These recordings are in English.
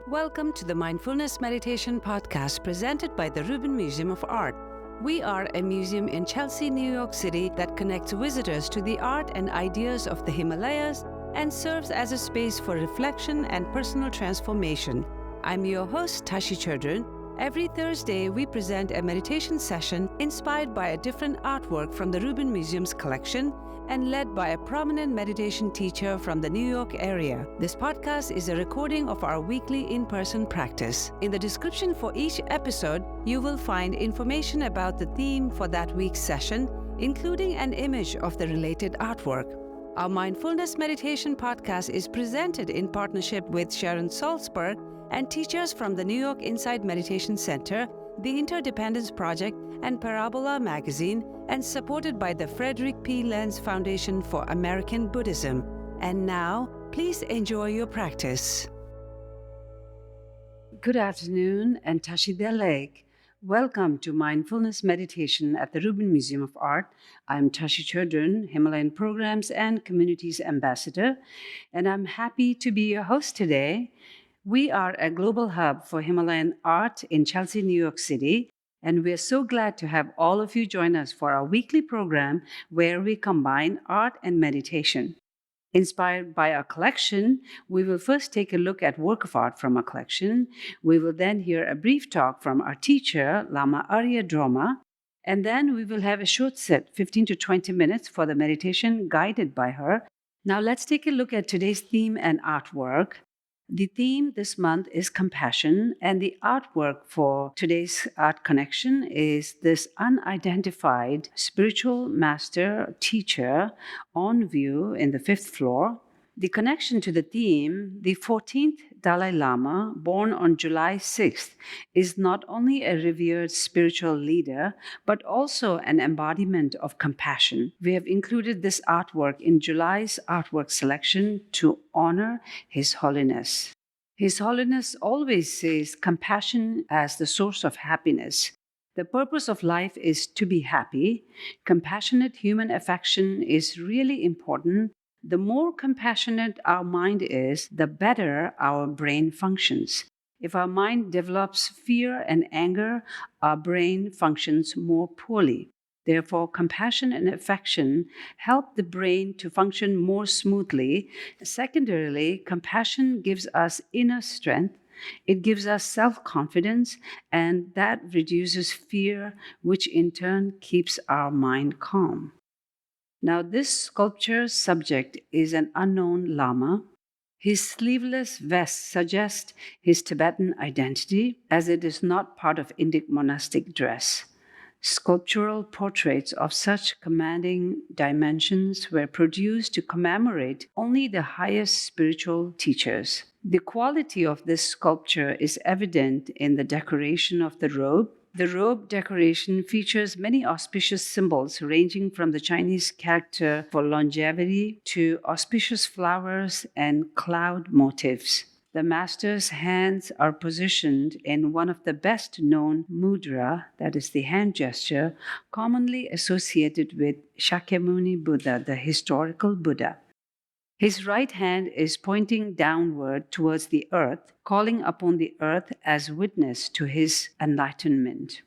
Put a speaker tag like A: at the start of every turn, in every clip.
A: Welcome to the Mindfulness Meditation Podcast presented by the Rubin Museum of Art. We are a museum in Chelsea, New York City that connects visitors to the art and ideas of the Himalayas and serves as a space for reflection and personal transformation. I'm your host, Tashi Chudran. Every Thursday, we present a meditation session inspired by a different artwork from the Rubin Museum's collection and led by a prominent meditation teacher from the New York area. This podcast is a recording of our weekly in-person practice. In the description for each episode, you will find information about the theme for that week's session, including an image of the related artwork. Our Mindfulness Meditation Podcast is presented in partnership with Sharon Salzberg and teachers from the New York Insight Meditation Center, the Interdependence Project, and Parabola Magazine, and supported by the Frederick P. Lenz Foundation for American Buddhism. And now, please enjoy your practice. Good afternoon, and Tashi Delek. Welcome to Mindfulness Meditation at the Rubin Museum of Art. I'm Tashi Chudran, Himalayan Programs and Communities Ambassador, and I'm happy to be your host today. We are a global hub for Himalayan art in Chelsea, New York City, and we're so glad to have all of you join us for our weekly program where we combine art and meditation. Inspired by our collection, we will first take a look at work of art from our collection. We will then hear a brief talk from our teacher, Lama Aria Drolma, and then we will have a short set, 15 to 20 minutes for the meditation guided by her. Now let's take a look at today's theme and artwork. The theme this month is compassion, and the artwork for today's art connection is this unidentified spiritual master teacher on view in the 5th floor. The connection to the theme, the 14th Dalai Lama, born on July 6th, is not only a revered spiritual leader, but also an embodiment of compassion. We have included this artwork in July's artwork selection to honor His Holiness. His Holiness always says compassion as the source of happiness. The purpose of life is to be happy. Compassionate human affection is really important. The more compassionate our mind is, the better our brain functions. If our mind develops fear and anger, our brain functions more poorly. Therefore, compassion and affection help the brain to function more smoothly. Secondarily, compassion gives us inner strength. It gives us self-confidence, and that reduces fear, which in turn keeps our mind calm. Now, this sculpture's subject is an unknown Lama. His sleeveless vest suggests his Tibetan identity, as it is not part of Indic monastic dress. Sculptural portraits of such commanding dimensions were produced to commemorate only the highest spiritual teachers. The quality of this sculpture is evident in the decoration of the robe. The robe decoration features many auspicious symbols ranging from the Chinese character for longevity to auspicious flowers and cloud motifs. The master's hands are positioned in one of the best known mudra, that is the hand gesture, commonly associated with Shakyamuni Buddha, the historical Buddha. His right hand is pointing downward towards the earth, calling upon the earth as witness to his enlightenment.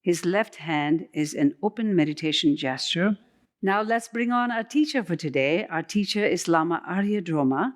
A: His left hand is an open meditation gesture. Now let's bring on our teacher for today. Our teacher is Lama Aria Drolma.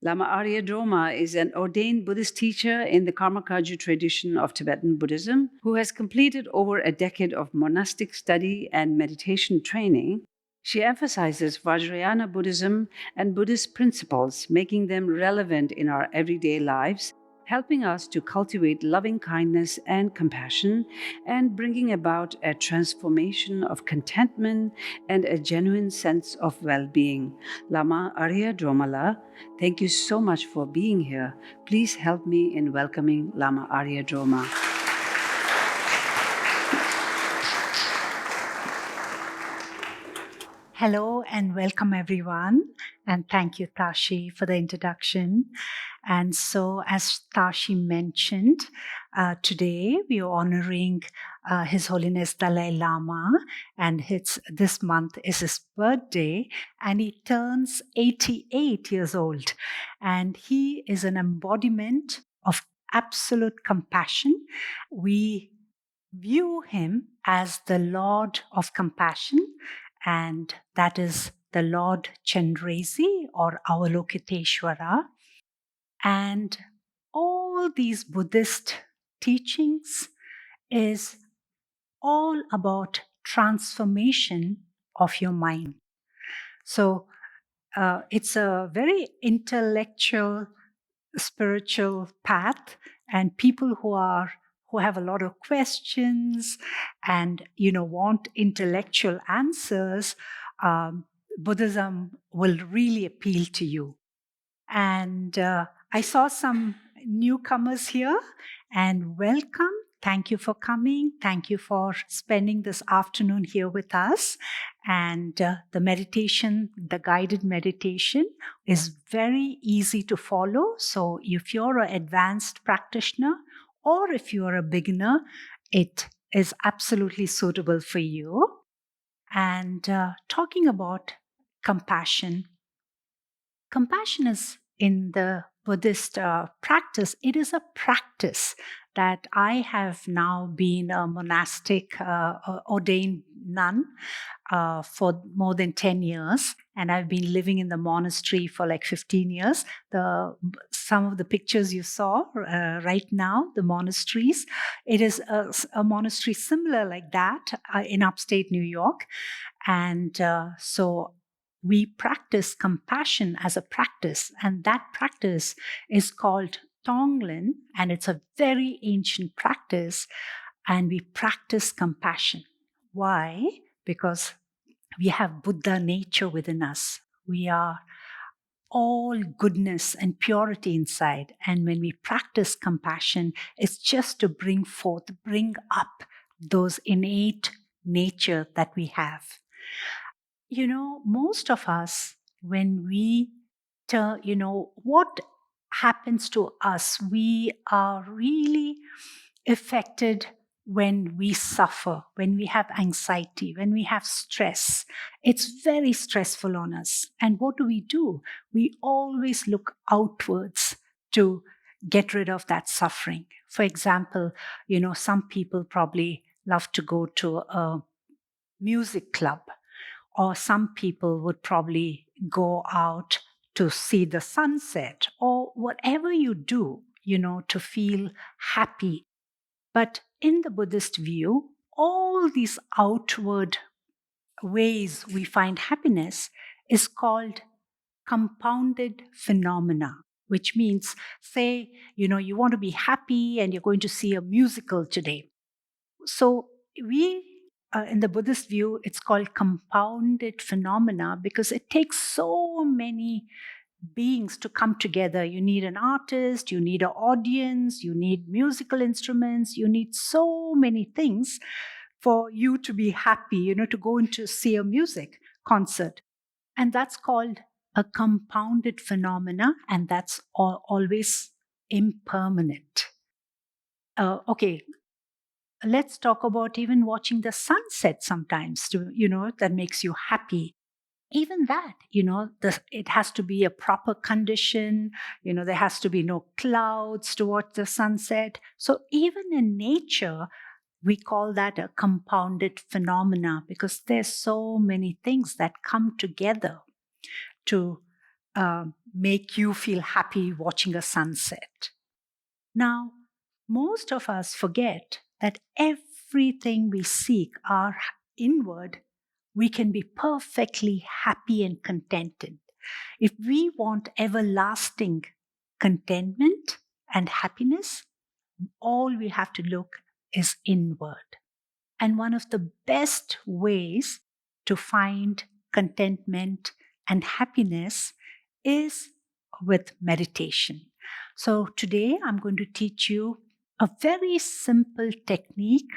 A: Lama Aria Drolma is an ordained Buddhist teacher in the Karma Kagyu tradition of Tibetan Buddhism who has completed over a decade of monastic study and meditation training. She emphasizes Vajrayana Buddhism and Buddhist principles, making them relevant in our everyday lives, helping us to cultivate loving kindness and compassion, and bringing about a transformation of contentment and a genuine sense of well-being. Lama Aria Drolma, thank you so much for being here. Please help me in welcoming Lama Aria Drolma.
B: Hello and welcome everyone, and thank you Tashi for the introduction. And so as Tashi mentioned, today we are honoring His Holiness Dalai Lama, and this month is his birthday, and he turns 88 years old, and he is an embodiment of absolute compassion. We view him as the Lord of compassion, and that is the Lord Chenrezi or Avalokiteshvara. And all these Buddhist teachings is all about transformation of your mind. So it's a very intellectual, spiritual path, and people who have a lot of questions and want intellectual answers, Buddhism will really appeal to you. And I saw some newcomers here, and welcome. Thank you for coming. Thank you for spending this afternoon here with us. And the meditation, the guided meditation, is very easy to follow. So if you're an advanced practitioner or if you're a beginner, it is absolutely suitable for you. And talking about compassion, compassion is in the Buddhist practice, it is a practice that I have now been a monastic ordained nun for more than 10 years. And I've been living in the monastery for like 15 years. Some of the pictures you saw right now, the monasteries, it is a monastery similar like that in upstate New York. And so we practice compassion as a practice, and that practice is called Tonglen, and it's a very ancient practice, and we practice compassion. Why? Because we have Buddha nature within us. We are all goodness and purity inside, and when we practice compassion, it's just to bring up those innate nature that we have. Most of us, when we turn, what happens to us, we are really affected when we suffer, when we have anxiety, when we have stress. It's very stressful on us. And what do? We always look outwards to get rid of that suffering. For example, some people probably love to go to a music club, or some people would probably go out to see the sunset, or whatever you do, to feel happy. But in the Buddhist view, all these outward ways we find happiness is called compounded phenomena, which means, say, you want to be happy and you're going to see a musical today. So in the Buddhist view, it's called compounded phenomena because it takes so many beings to come together. You need an artist, you need an audience, you need musical instruments, you need so many things for you to be happy, to go into see a music concert. And that's called a compounded phenomena, and that's always impermanent. Okay, let's talk about even watching the sunset sometimes, that makes you happy. Even that, it has to be a proper condition, there has to be no clouds to watch the sunset. So even in nature, we call that a compounded phenomena because there's so many things that come together to make you feel happy watching a sunset. Now, most of us forget that everything we seek are inward. We can be perfectly happy and contented. If we want everlasting contentment and happiness, all we have to look is inward. And one of the best ways to find contentment and happiness is with meditation. So today I'm going to teach you a very simple technique,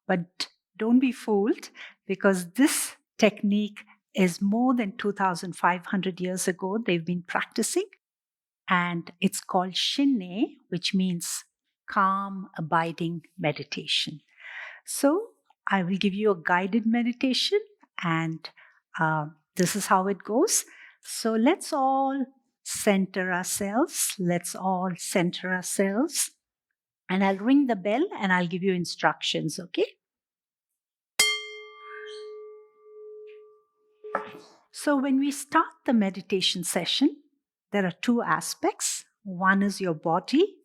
B: but don't be fooled because this technique is more than 2,500 years ago they've been practicing, and it's called Shinne, which means calm, abiding meditation. So I will give you a guided meditation, and this is how it goes. So let's all center ourselves. Let's all center ourselves. And I'll ring the bell and I'll give you instructions, okay? So when we start the meditation session, there are two aspects. One is your body,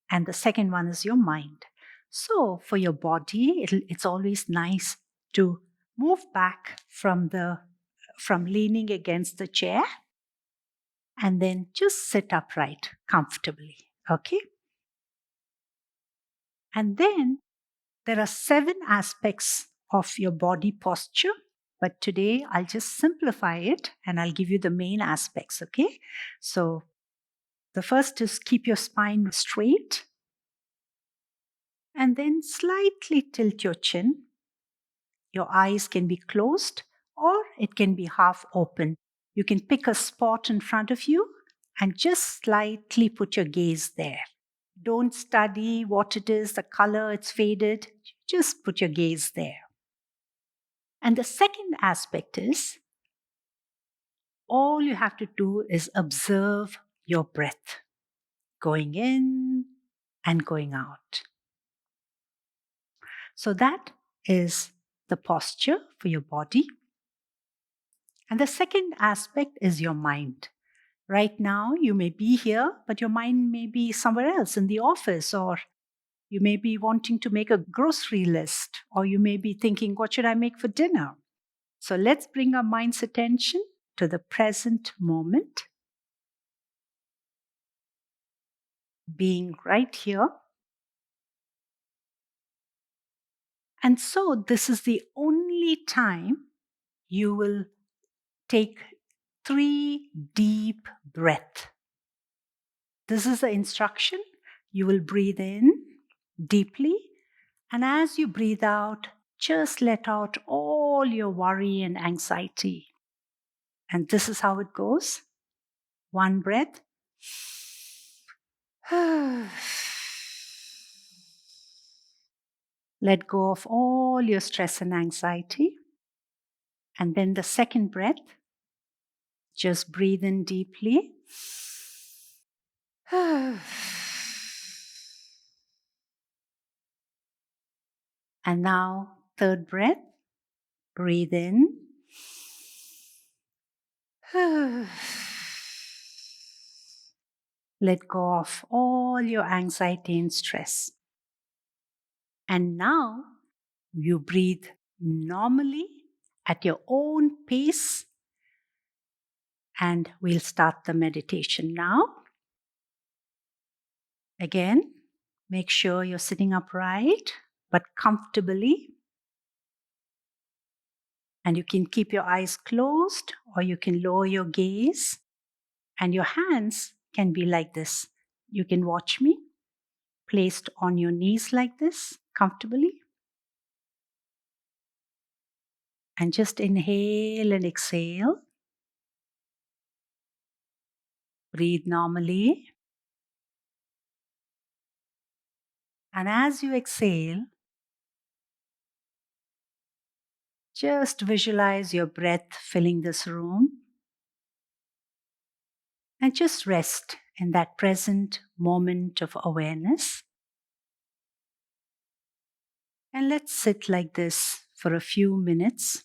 B: and the second one is your mind. So for your body, it's always nice to move back from leaning against the chair and then just sit upright comfortably, okay? And then there are 7 aspects of your body posture, but today I'll just simplify it and I'll give you the main aspects, okay? So the first is keep your spine straight and then slightly tilt your chin. Your eyes can be closed or it can be half open. You can pick a spot in front of you and just slightly put your gaze there. Don't study what it is, the color, it's faded. Just put your gaze there. And the second aspect is all you have to do is observe your breath going in and going out. So that is the posture for your body. And the second aspect is your mind. Right now, you may be here, but your mind may be somewhere else in the office, or you may be wanting to make a grocery list, or you may be thinking, what should I make for dinner? So let's bring our mind's attention to the present moment, being right here. And so this is the only time you will take 3 deep breaths. This is the instruction. You will breathe in deeply, and as you breathe out, just let out all your worry and anxiety. And this is how it goes. 1 breath. Let go of all your stress and anxiety. And then the second breath, just breathe in deeply. And now, third breath, breathe in. Let go of all your anxiety and stress. And now, you breathe normally at your own pace. And we'll start the meditation now. Again, make sure you're sitting upright, but comfortably. And you can keep your eyes closed or you can lower your gaze. And your hands can be like this. You can watch me, placed on your knees like this, comfortably. And just inhale and exhale. Breathe normally. And as you exhale, just visualize your breath filling this room. And just rest in that present moment of awareness. And let's sit like this for a few minutes.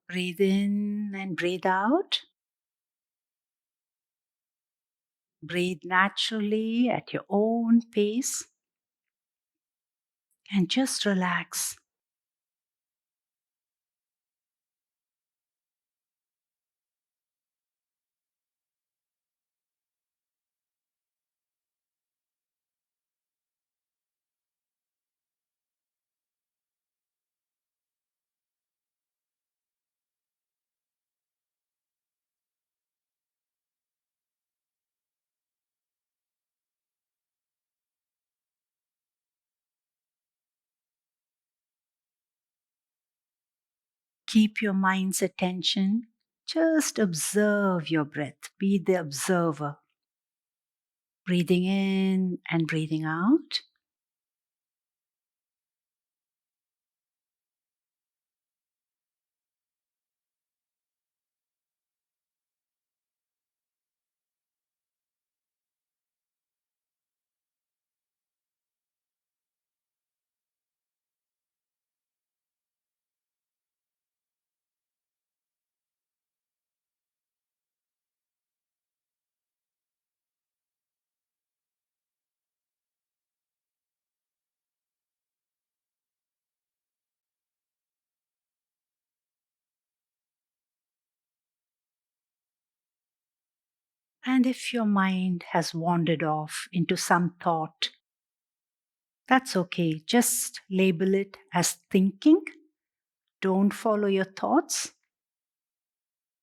B: Breathe in and breathe out. Breathe naturally at your own pace. And just relax. keep your mind's attention. Just observe your breath. Be the observer. Breathing in and breathing out. And if your mind has wandered off into some thought, that's okay. Just label it as thinking. Don't follow your thoughts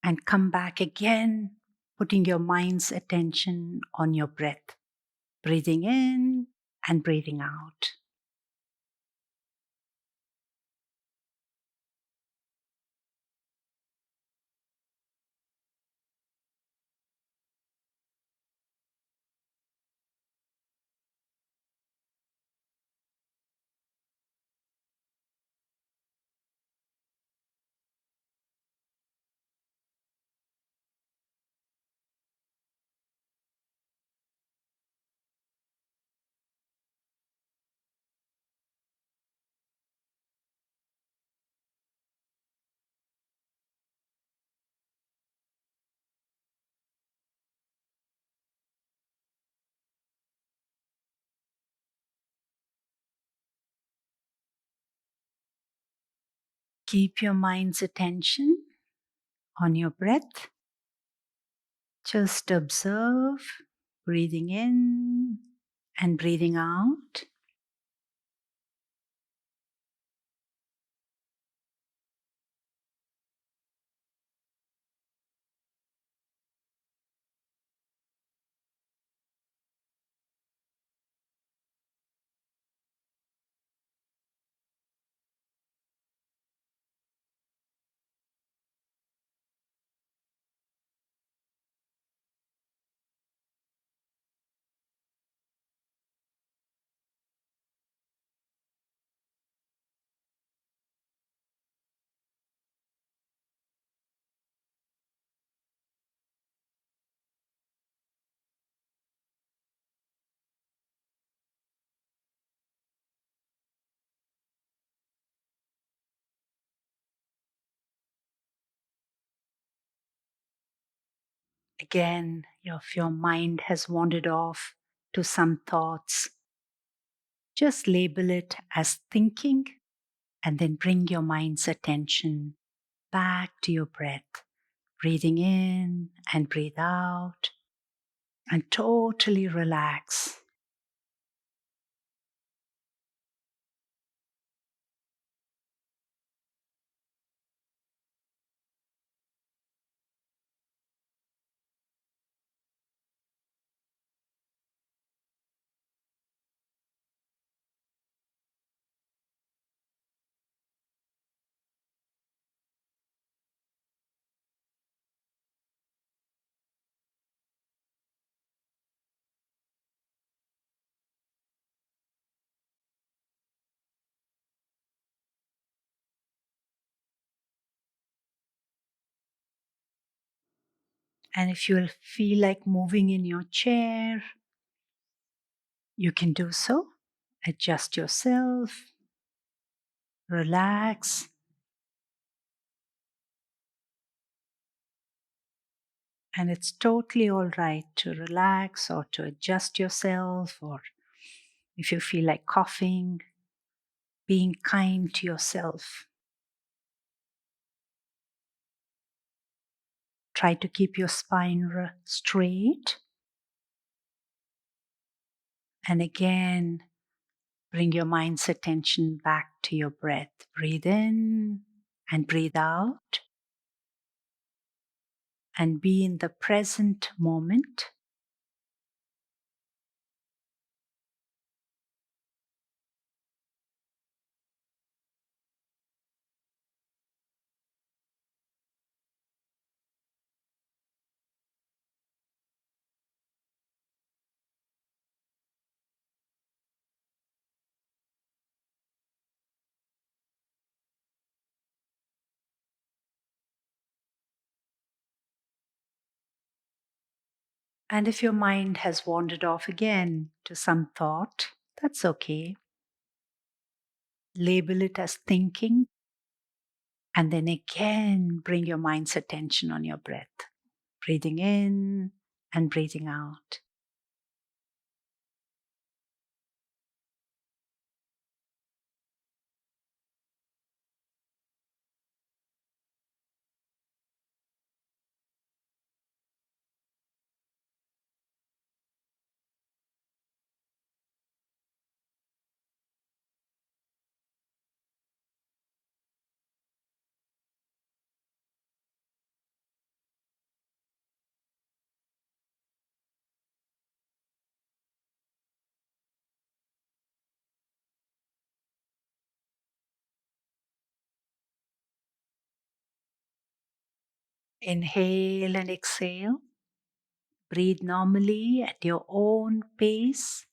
B: and come back again, putting your mind's attention on your breath, breathing in and breathing out. Keep your mind's attention on your breath. Just observe, breathing in and breathing out. Again, if your mind has wandered off to some thoughts, just label it as thinking and then bring your mind's attention back to your breath, breathing in and breathe out, and totally relax. And if you feel like moving in your chair, you can do so. Adjust yourself, relax, and it's totally all right to relax or to adjust yourself, or if you feel like coughing, being kind to yourself. Try to keep your spine straight. And again, bring your mind's attention back to your breath. Breathe in and breathe out. And be in the present moment. And if your mind has wandered off again to some thought, that's okay. Label it as thinking, and then again bring your mind's attention on your breath, breathing in and breathing out. Inhale and exhale. Breathe normally at your own pace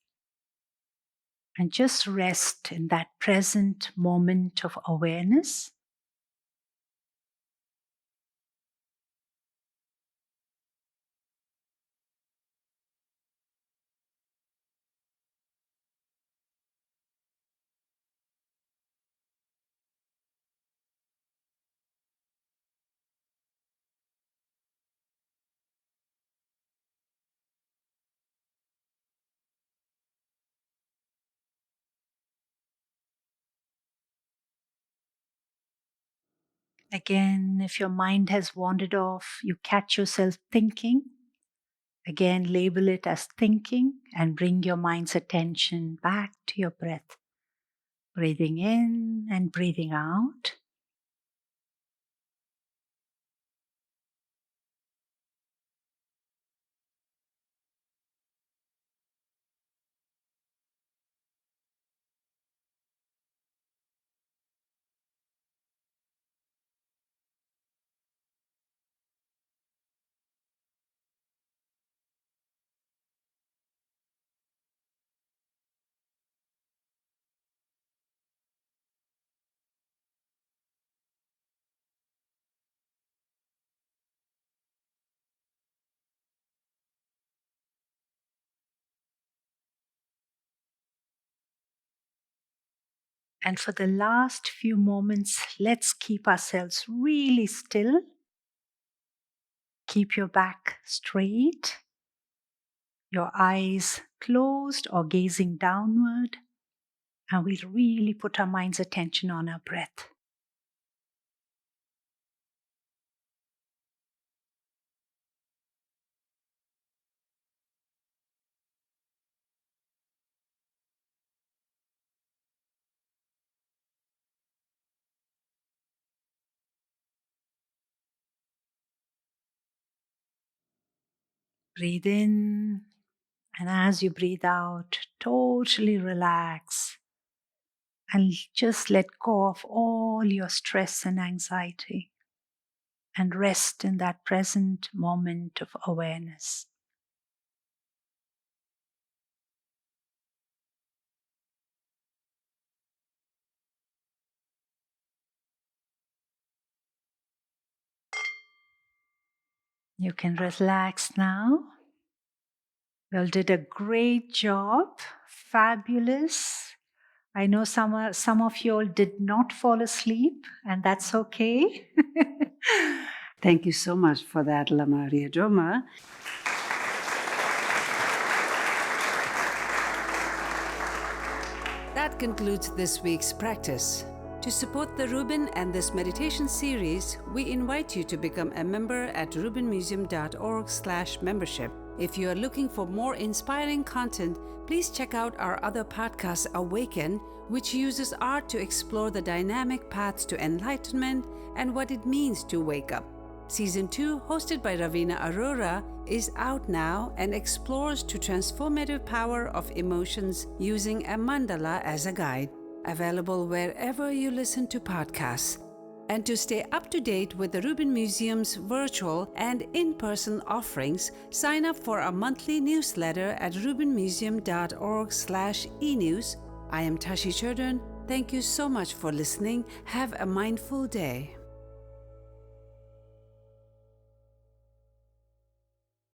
B: and just rest in that present moment of awareness. Again, if your mind has wandered off, you catch yourself thinking. Again, label it as thinking and bring your mind's attention back to your breath. Breathing in and breathing out. And for the last few moments, let's keep ourselves really still. Keep your back straight, your eyes closed or gazing downward, and we'll really put our mind's attention on our breath. Breathe in, and as you breathe out, totally relax and just let go of all your stress and anxiety and rest in that present moment of awareness. You can relax now. You all did a great job. Fabulous. I know some of you all did not fall asleep, and that's okay.
A: Thank you so much for that, Lama Aria Drolma. That concludes this week's practice. To support the Rubin and this meditation series, we invite you to become a member at rubinmuseum.org/membership. If you are looking for more inspiring content, please check out our other podcast, Awaken, which uses art to explore the dynamic paths to enlightenment and what it means to wake up. Season 2, hosted by Ravina Arora, is out now and explores the transformative power of emotions using a mandala as a guide. Available wherever you listen to podcasts. And to stay up to date with the Rubin Museum's virtual and in-person offerings, sign up for our monthly newsletter at rubinmuseum.org/e-news. I am Tashi Churdin. Thank you so much for listening. Have a mindful day.